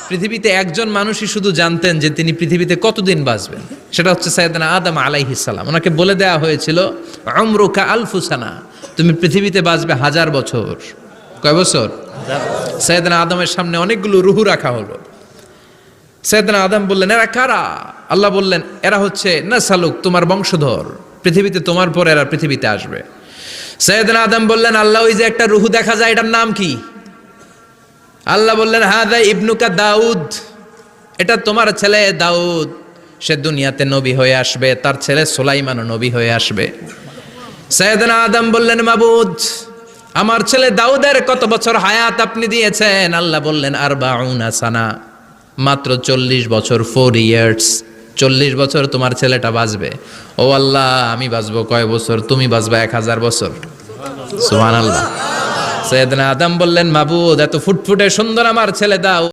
পৃথিবীতে একজন মানুষই শুধু জানতেন যে তিনি পৃথিবীতে কতদিন বাঁচবেন, সেটা হচ্ছে সাইয়েদনা আদম আলাইহিস সালাম। ওনাকে বলে দেওয়া হয়েছিল উমরুকা আলফু সানা, তুমি পৃথিবীতে বাঁচবে 1000 বছর। কয় বছর? সাইয়েদনা আদমের সামনে অনেকগুলো রুহু রাখা হলো। সাইয়েদনা আদম বললেন, এরা কারা? আল্লাহ বললেন, এরা হচ্ছে নাসালুক, তোমার বংশধর, পৃথিবীতে তোমার পর এরা পৃথিবীতে আসবে। সাইয়েদনা আদম বললেন, আল্লাহ ওই যে একটা রুহু দেখা যায়, এটার নাম কি? আল্লাহ বললেন, হাদা ইবনুকা দাউদ, এটা তোমার ছেলে দাউদ, সে দুনিয়াতে নবী হয়ে আসবে, তার ছেলে সুলাইমানও নবী হয়ে আসবে। সাইয়েদনা আদম বললেন, মাবুদ, আমার ছেলে দাউদের কত বছর হায়াত আপনি দিয়েছেন? আল্লাহ বললেন, 40 সানা, মাত্র 40 বছর, 4 ইয়ার্স, 40 বছর তোমার ছেলেটা বাঁচবে। ও আল্লাহ, আমি বাঁচবো কয় বছর? তুমি বাঁচবা 1000 বছর। সুবহানাল্লাহ। সাইয়েদনা আদম বললেন, মাবুদ, এত ফুটফুটে সুন্দর আমার ছেলে দাও,